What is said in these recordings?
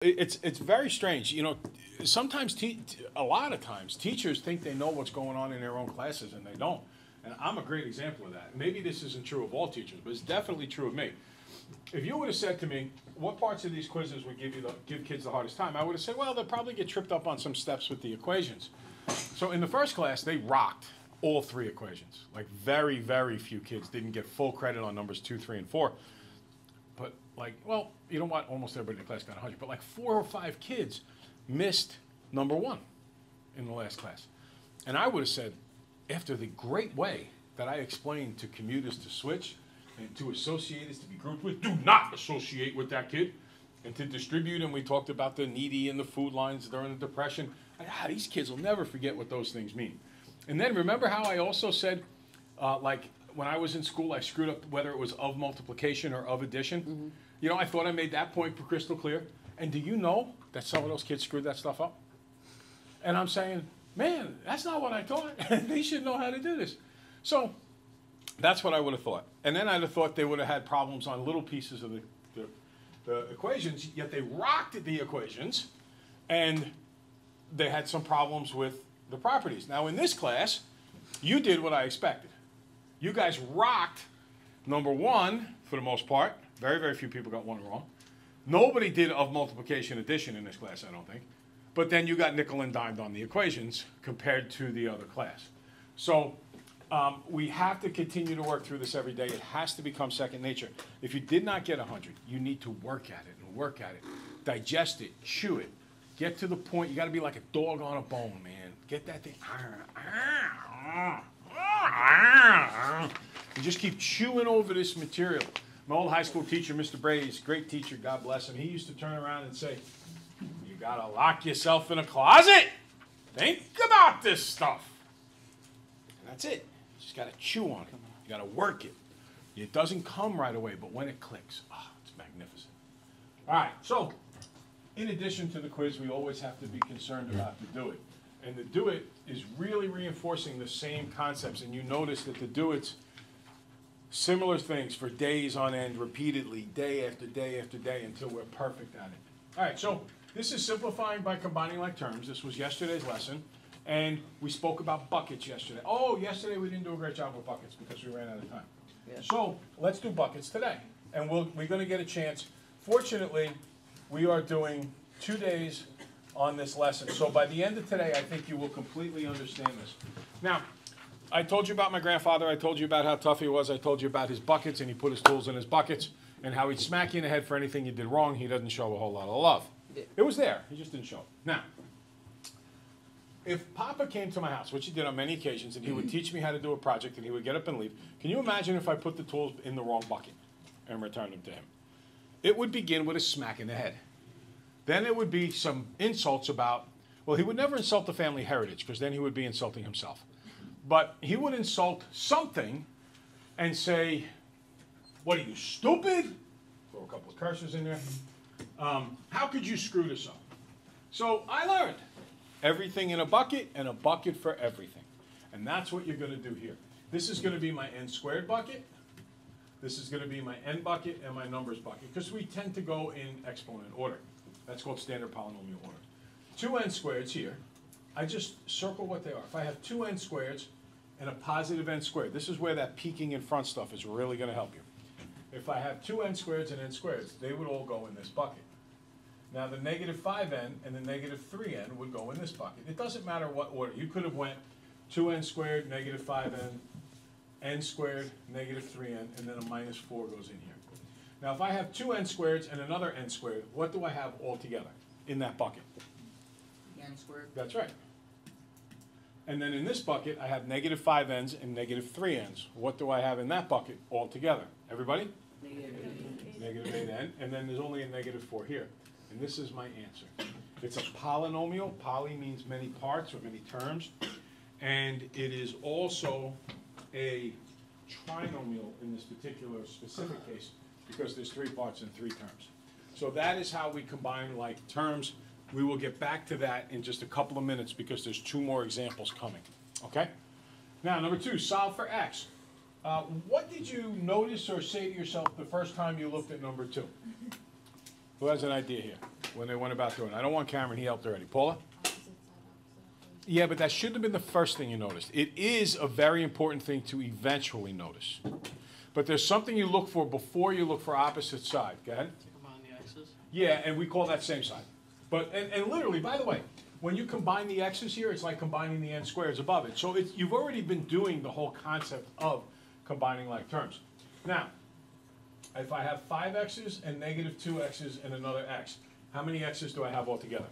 It's very strange. You know, sometimes a lot of times teachers think they know what's going on in their own classes and they don't. And I'm a great example of that. Maybe this isn't true of all teachers, but it's definitely true of me. If you would have said to me, what parts of these quizzes would give kids the hardest time, I would have said, well, they'll probably get tripped up on some steps with the equations. So in the first class, they rocked all three equations. Like very, very few kids didn't get full credit on numbers 2, 3, and 4. But like, well, you know what? Almost everybody in the class got 100. But like 4 or 5 kids missed number 1 in the last class. And I would have said, after the great way that I explained to commuters to switch and to associators to be grouped with, do not associate with that kid, and to distribute, and we talked about the needy and the food lines during the Depression. These kids will never forget what those things mean. And then remember how I also said, like when I was in school, I screwed up whether it was of multiplication or of addition. Mm-hmm. You know, I thought I made that point crystal clear. And do you know that some of those kids screwed that stuff up? And I'm saying, man, that's not what I thought. They should know how to do this. So that's what I would have thought. And then I'd have thought they would have had problems on little pieces of the equations, yet they rocked the equations, and they had some problems with the properties. Now in this class, you did what I expected. You guys rocked number 1 for the most part. Very, very few people got 1 wrong. Nobody did of multiplication addition in this class, I don't think. But then you got nickel and dimed on the equations compared to the other class. So we have to continue to work through this every day. It has to become second nature. If you did not get 100, you need to work at it and work at it. Digest it, chew it. Get to the point. You got to be like a dog on a bone, man. Get that thing. And just keep chewing over this material. My old high school teacher, Mr. Brady, great teacher, God bless him. He used to turn around and say, you got to lock yourself in a closet. Think about this stuff. And that's it. You just got to chew on it. You got to work it. It doesn't come right away, but when it clicks, it's magnificent. All right, so in addition to the quiz, we always have to be concerned about the do it. And the do it is really reinforcing the same concepts. And you notice that the do it's similar things for days on end, repeatedly, day after day after day, until we're perfect at it. All right, so this is simplifying by combining like terms. This was yesterday's lesson. And we spoke about buckets yesterday. Oh, yesterday we didn't do a great job with buckets because we ran out of time. Yeah. So let's do buckets today. And we're going to get a chance. Fortunately, we are doing 2 days on this lesson. So by the end of today, I think you will completely understand this. Now, I told you about my grandfather. I told you about how tough he was. I told you about his buckets, and he put his tools in his buckets, and how he'd smack you in the head for anything you did wrong. He doesn't show a whole lot of love. Yeah. It was there. He just didn't show it. Now, if Papa came to my house, which he did on many occasions, and he would teach me how to do a project, and he would get up and leave, can you imagine if I put the tools in the wrong bucket and returned them to him? It would begin with a smack in the head. Then it would be some insults about, well, he would never insult the family heritage, because then he would be insulting himself. But he would insult something and say, what are you, stupid? Throw a couple of curses in there. How could you screw this up? So I learned everything in a bucket, and a bucket for everything. And that's what you're going to do here. This is going to be my n squared bucket. This is going to be my n bucket and my numbers bucket, because we tend to go in exponent order. That's called standard polynomial order. 2 n squareds here. I just circle what they are. If I have 2 n squareds and a positive n squared, this is where that peeking in front stuff is really going to help you. If I have 2 n squareds and n squareds, they would all go in this bucket. Now the negative 5n and the negative 3n would go in this bucket. It doesn't matter what order. You could have went 2n squared, negative 5n, n squared, negative 3n, and then a minus 4 goes in here. Now if I have 2 n squareds and another n squared, what do I have all together in that bucket? N squared. That's right. And then in this bucket, I have negative 5n's and negative 3n's. What do I have in that bucket all together? Everybody? Negative 8n. And then there's only a negative 4 here. And this is my answer. It's a polynomial. Poly means many parts or many terms. And it is also a trinomial in this particular specific case, because there's 3 parts and 3 terms. So that is how we combine like terms. We will get back to that in just a couple of minutes, because there's 2 more examples coming. Okay? Now, number 2, solve for x. What did you notice or say to yourself the first time you looked at number 2? Who has an idea here? when they went about doing it. I don't want Cameron, he helped already. Paula? Yeah, but that shouldn't have been the first thing you noticed. It is a very important thing to eventually notice. But there's something you look for before you look for opposite side. Go ahead. Combine the x's? Yeah, and we call that same side. But, and literally, by the way, when you combine the x's here, it's like combining the n squareds above it. So you've already been doing the whole concept of combining like terms. Now, if I have 5x's and negative 2x's and another x, how many x's do I have altogether?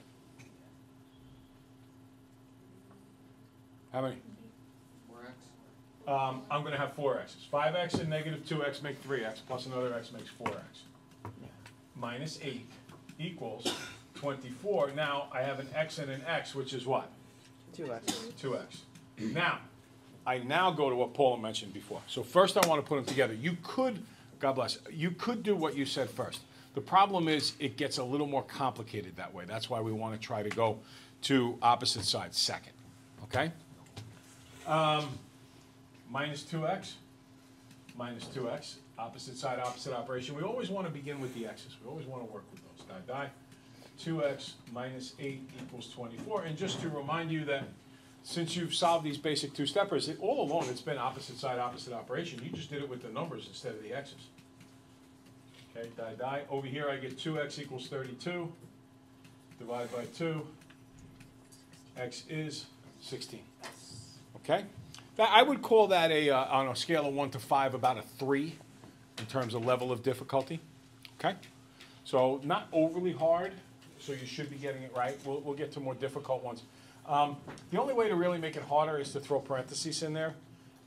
How many? 4x. I'm going to have 4x's. 5x and negative 2x make 3x, plus another x makes 4x. Minus 8 equals 24. Now, I have an x and an x, which is what? 2x. 2x. Now, I now go to what Paula mentioned before. So first I want to put them together. You could, God bless, you could do what you said first. The problem is it gets a little more complicated that way. That's why we want to try to go to opposite sides second. Okay? Minus 2x, minus 2x, opposite side, opposite operation. We always want to begin with the x's. We always want to work with those. Die. 2x minus 8 equals 24. And just to remind you that since you've solved these basic two-steppers, all along it's been opposite side, opposite operation. You just did it with the numbers instead of the x's. Okay, die. Over here I get 2x equals 32. Divided by 2. X is 16. Okay? I would call that on a scale of 1 to 5, about a 3 in terms of level of difficulty. Okay? So not overly hard, so you should be getting it right. We'll get to more difficult ones. The only way to really make it harder is to throw parentheses in there,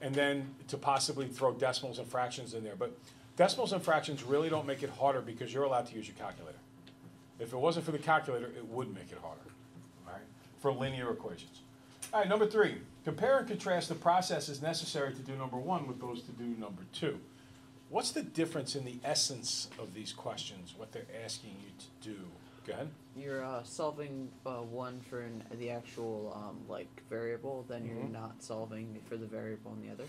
and then to possibly throw decimals and fractions in there. But decimals and fractions really don't make it harder because you're allowed to use your calculator. If it wasn't for the calculator, it would make it harder, all right, for linear equations. All right, number 3, compare and contrast the processes necessary to do number 1 with those to do number 2. What's the difference in the essence of these questions, what they're asking you to do? Go ahead. You're solving one for the actual like variable, then you're not solving for the variable in the other.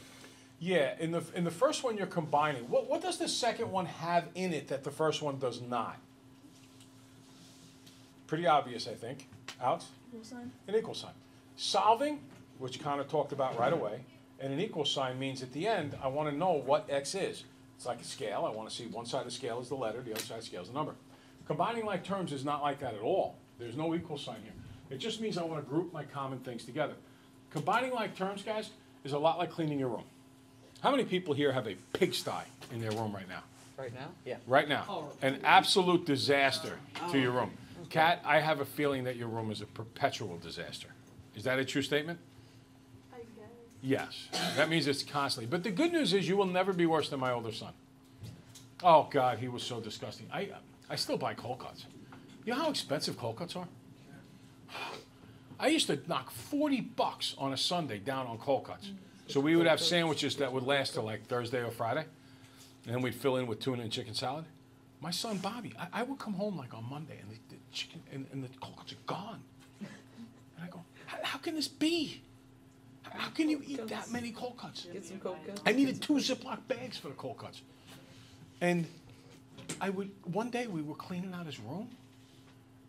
Yeah, in the first one you're combining. What does the second one have in it that the first one does not? Pretty obvious, I think. Alex? Equal sign. An equal sign. Solving, which you kind of talked about right away, and an equal sign means at the end, I want to know what x is. It's like a scale. I want to see one side of the scale is the letter, the other side of the scale is the number. Combining like terms is not like that at all. There's no equal sign here. It just means I want to group my common things together. Combining like terms, guys, is a lot like cleaning your room. How many people here have a pigsty in their room right now? Right now? Yeah. Right now. An absolute disaster to your room. Kat, I have a feeling that your room is a perpetual disaster. Is that a true statement? I guess. Yes. That means it's constantly. But the good news is you will never be worse than my older son. Oh, God, he was so disgusting. I still buy cold cuts. You know how expensive cold cuts are? I used to knock $40 on a Sunday down on cold cuts. So we would have sandwiches that would last till like Thursday or Friday. And then we'd fill in with tuna and chicken salad. My son, Bobby, I would come home like on Monday and the chicken and the cold cuts are gone. And I go, how can this be? How can you eat that many cold cuts? Get some cold cuts. I needed 2 Ziploc bags for the cold cuts. And one day we were cleaning out his room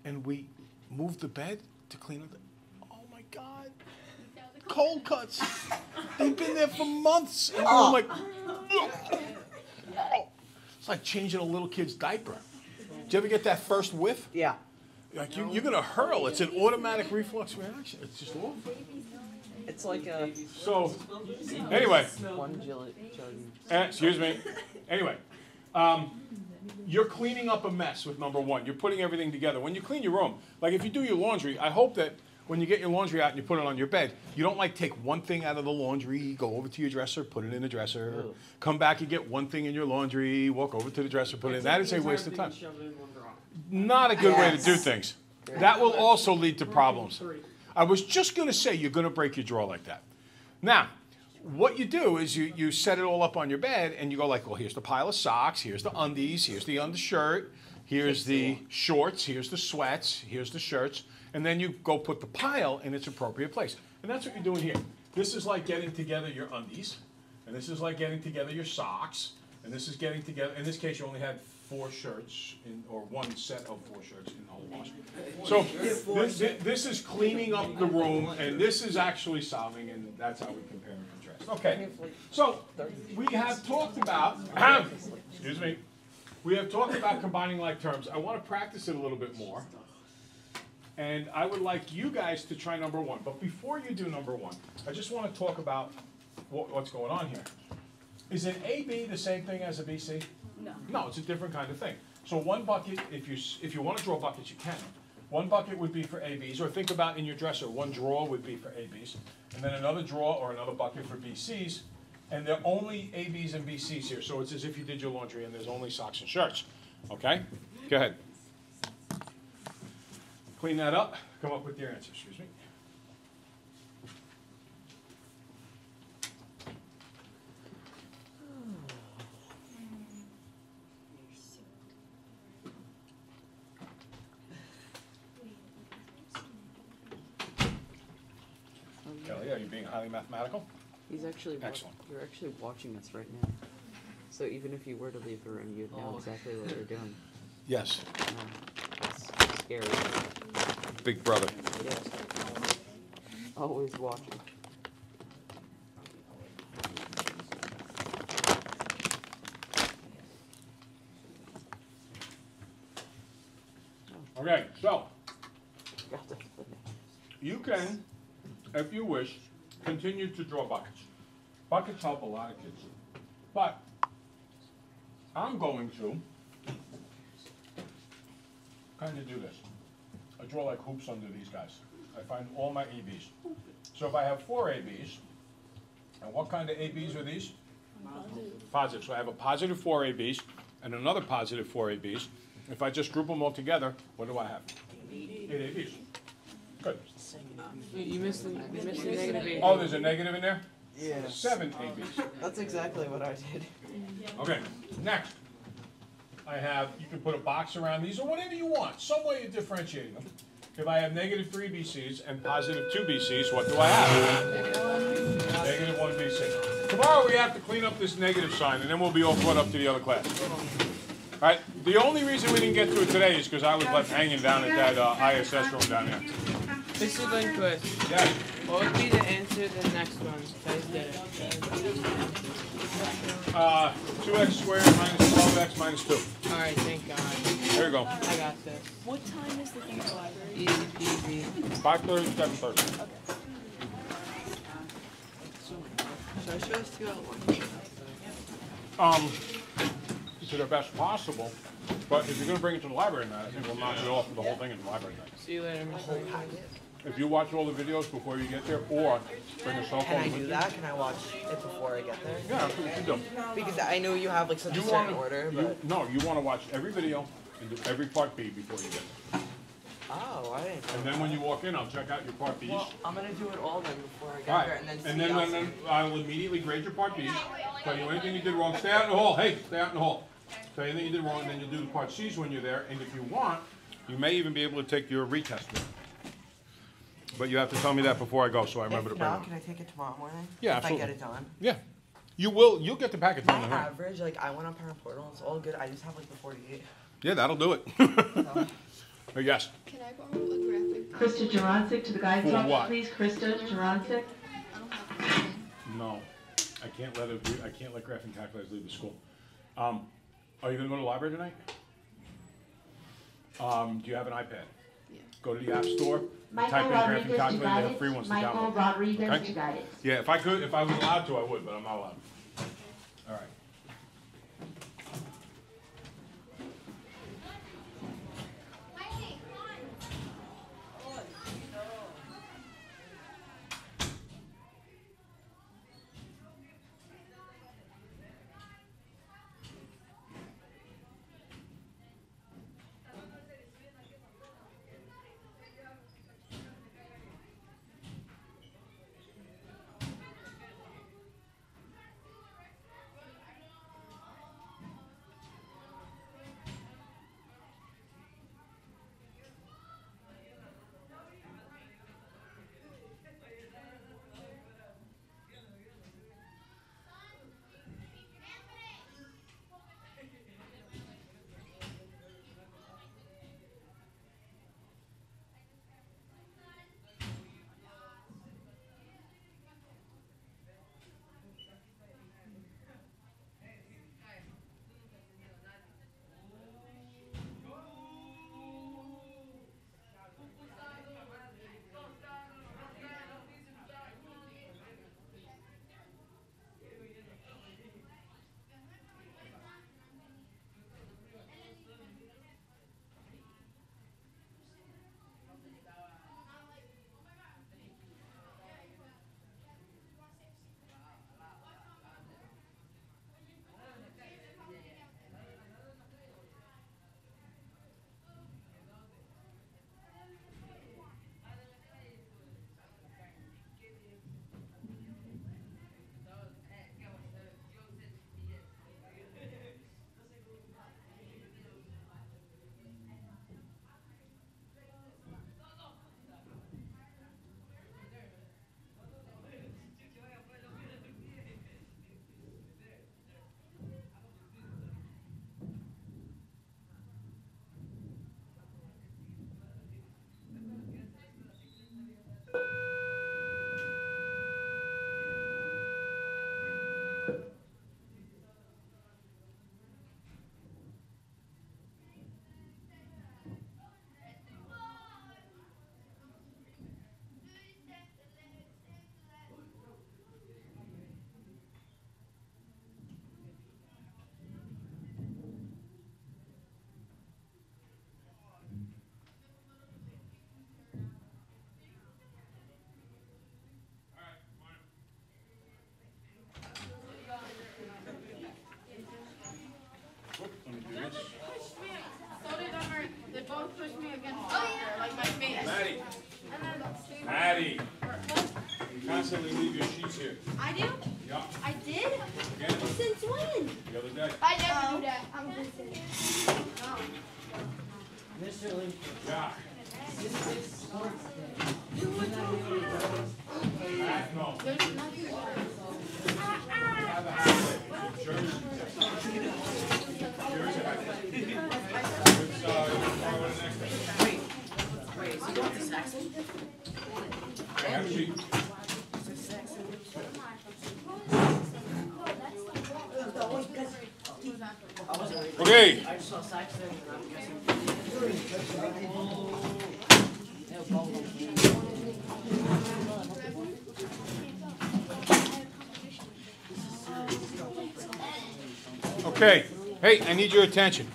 and we moved the bed to clean it. Oh my God. Cold cuts. They've been there for months. And we're like, it's like changing a little kid's diaper. Did you ever get that first whiff? Yeah. Like you're going to hurl. It's an automatic reflux reaction. It's just awful. It's like a So, anyway. one jelly. Excuse me. Anyway, you're cleaning up a mess with number 1. You're putting everything together. When you clean your room, like if you do your laundry, I hope that when you get your laundry out and you put it on your bed, you don't like take one thing out of the laundry, go over to your dresser, put it in the dresser, come back and get one thing in your laundry, walk over to the dresser, put it in. That is a waste of time. Not a good way to do things. That will also lead to problems. I was just going to say you're going to break your drawer like that. Now, what you do is you set it all up on your bed and you go like, well, here's the pile of socks, here's the undies, here's the undershirt, here's the shorts, here's the sweats, here's the shirts, and then you go put the pile in its appropriate place. And that's what you're doing here. This is like getting together your undies, and this is like getting together your socks, and this is getting together, in this case you only had 4 shirts or one set of 4 shirts in the whole wash. So this is cleaning up the room, and this is actually solving, and that's how we compare and contrast. Okay, so we have talked about, excuse me, we have talked about combining like terms. I want to practice it a little bit more, and I would like you guys to try number 1. But before you do number 1, I just want to talk about what's going on here. Is an AB the same thing as a BC? No. No, it's a different kind of thing. So one bucket, if you want to draw buckets, you can. One bucket would be for ABs, or think about in your dresser, one drawer would be for ABs, and then another drawer or another bucket for BCs, and there are only ABs and BCs here, so it's as if you did your laundry and there's only socks and shirts. Okay? Go ahead. Clean that up, come up with your answer, excuse me. Kelly, are you being highly mathematical? He's actually Excellent. You're actually watching us right now. So even if you were to leave the room, you'd know exactly what you're doing. Yes. It's scary. Big brother. Yes. Always watching. Okay, so Got to you can, if you wish, continue to draw buckets. Buckets help a lot of kids. But I'm going to kind of do this. I draw like hoops under these guys. I find all my ABs. So if I have 4 ABs, and what kind of ABs are these? Positive. So I have a positive 4 ABs and another positive 4 ABs. If I just group them all together, what do I have? 8 ABs. Good. You missed the negative 8. Oh, there's a negative in there? Yeah. 7 ABs. That's exactly what I did. Okay, next. I have, you can put a box around these or whatever you want, some way of differentiating them. If I have negative 3 BCs and positive 2 BCs, what do I have? Negative 1 BC. Tomorrow we have to clean up this negative sign and then we'll be all caught up to the other class. All right, the only reason we didn't get to it today is because I was left hanging down at that ISS room down there. Mr. Lindquist, Yeah. what would be the answer to the next one? Guys did it. 2x squared minus 12x minus 2. Alright, thank God. There you go. I got this. What time is the thing at the library? Easy peasy. 5:30, 7:30. Should I show us 2 out of 1? To the best possible, but if you're going to bring it to the library tonight, I think we'll knock it off for the whole thing in the library tonight. See you later, Mr. Lindquist. If you watch all the videos before you get there, or bring a cell phone Can I with do you. that? Can I watch it before I get there? Yeah, that's what you should do. Because I know you have like such a You certain want order, to, but no, you want to watch every video and do every part B before you get there. oh, I didn't know. And then when you walk in, I'll check out your part Bs. Well, I'm gonna do it all then before I get All right, there, and then see. and then I will immediately grade your part Bs, tell you anything you did wrong. Stay out in the hall. Hey, stay out in the hall. Tell you anything you did wrong, and then you'll do the part Cs when you're there. And if you want, you may even be able to take your retest with it. But you have to tell me that before I go, so I remember to If bring not, it. can I take it tomorrow morning? Yeah, if absolutely. I get it done. Yeah, you will. You'll get the packet My done. tonight. average, like I went on Parent Portal, it's all good. I just have like the 48. Yeah, that'll do it. But yes. Can I borrow a graphic? Krista Jurancic to the guidance For office, what? please. Krista Jurancic. I don't have a No, I can't let it. I can't let graphing calculators leave the school. Are you going to go to the library tonight? Do you have an iPad? Yeah. Go to the App Store. Michael Type in graphing Rodriguez to calculator. They have guidance. free ones to Michael download. Rodriguez Okay. to guidance. Yeah, if I was allowed to, I would, but I'm not allowed. All right. Maddie. Maddie. You constantly leave your sheets here. I do? Yeah. I did? Again, Since when? the other day. I never do that. I'm just Mr. Lincoln. Yeah. This is sports day. Matt, no. There's nothing. Have a hat. Jersey. Wait, is he going to Saxon? Have a sheet. Okay. I just saw Saxon and I'm guessing. Okay. Hey, I need your attention.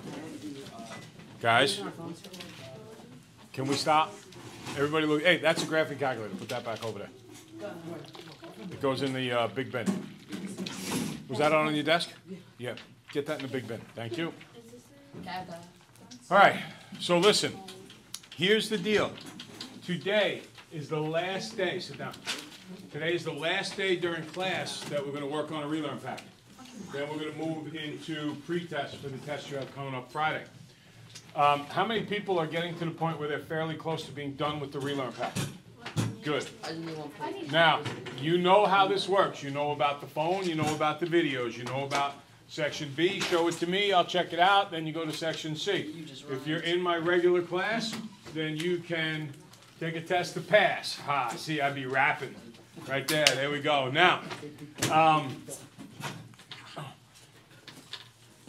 Guys, can we stop? Everybody look. Hey, that's a graphic calculator. Put that back over there. It goes in the big bin. Was that on your desk? Yeah. Get that in the big bin. Thank you. All right. So listen. Here's the deal. Today is the last day. Sit down. Today is the last day during class that we're going to work on a relearn packet. Then we're going to move into pre-test for the test you have coming up Friday. How many people are getting to the point where they're fairly close to being done with the relearn packet? Good. Now, you know how this works. You know about the phone. You know about the videos. You know about section B. Show it to me. I'll check it out. Then you go to section C. If you're in my regular class, then you can take a test to pass. Ha, see, I'd be rapping right there. There we go. Now,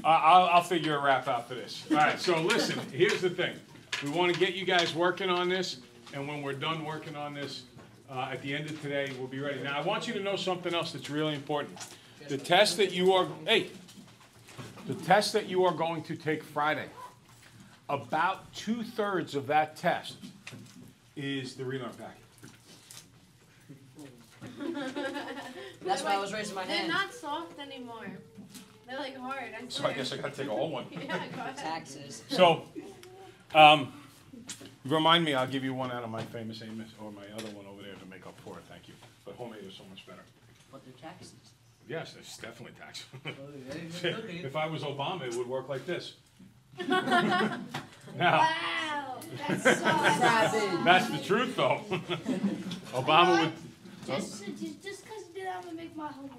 I'll figure a rap out for this. All right, so listen, here's the thing. We want to get you guys working on this, and when we're done working on this, at the end of today, we'll be ready. Now, I want you to know something else that's really important. The test that you are, the test that you are going to take Friday, about 2/3 of that test is the relearn packet. That's why I was raising my They're hand. not soft anymore. They're like hard. I So I guess I got to take a whole one. Yeah, go ahead. Taxes. So, remind me, I'll give you one out of my famous Amos, or my other one over there to make up for it, thank you. But homemade is so much better. But they're taxes. Yes, it's definitely tax. Okay. If I was Obama, it would work like this. Now, Wow, that's so that's the truth though. Obama would. Just because you did that, I'm gonna make my homework.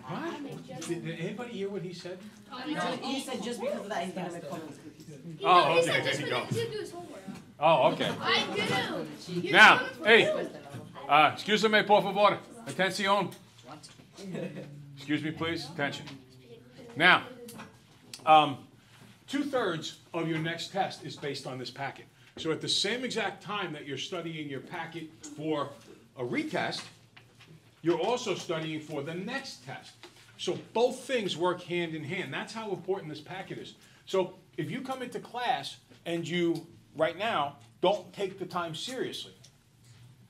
What? Did anybody hear what he said? No, he said just because of that he's gonna make fun of us. Oh, He okay, said there just you because go. he did his homework. Oh, okay. I do. You Now, do it for hey, you. excuse me, por favor. Atención. Excuse me, please. Attention. Now, 2/3 of your next test is based on this packet. So at the same exact time that you're studying your packet for a retest, you're also studying for the next test. So both things work hand in hand. That's how important this packet is. So if you come into class and you, right now, don't take the time seriously,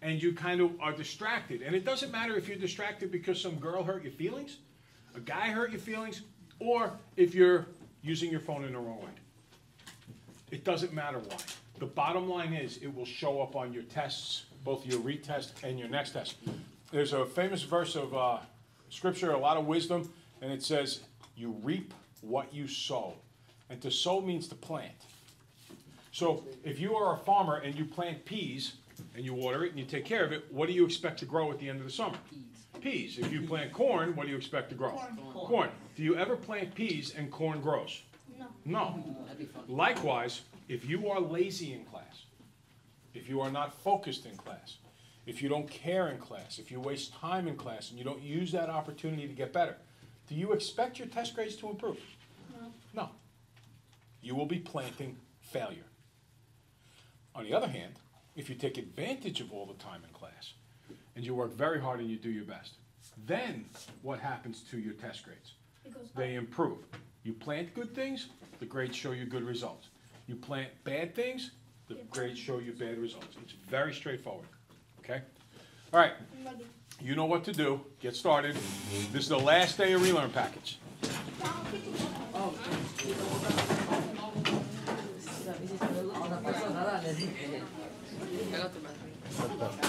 and you kind of are distracted, and it doesn't matter if you're distracted because some girl hurt your feelings, a guy hurt your feelings, or if you're using your phone in the wrong way. It doesn't matter why. The bottom line is it will show up on your tests, both your retest and your next test. There's a famous verse of scripture, a lot of wisdom, and it says, you reap what you sow. And to sow means to plant. So if you are a farmer and you plant peas, and you water it and you take care of it, what do you expect to grow at the end of the summer? Peas. If you plant corn, what do you expect to grow? Corn. Do you ever plant peas and corn grows? No. No. Likewise, if you are lazy in class, if you are not focused in class, if you don't care in class, if you waste time in class and you don't use that opportunity to get better, do you expect your test grades to improve? No. No. You will be planting failure. On the other hand, if you take advantage of all the time in class and you work very hard and you do your best, then what happens to your test grades? They improve. You plant good things, the grades show you good results. You plant bad things, the grades show you bad results. It's very straightforward. Okay? All right. You know what to do. Get started. This is the last day of relearn package. I got the method.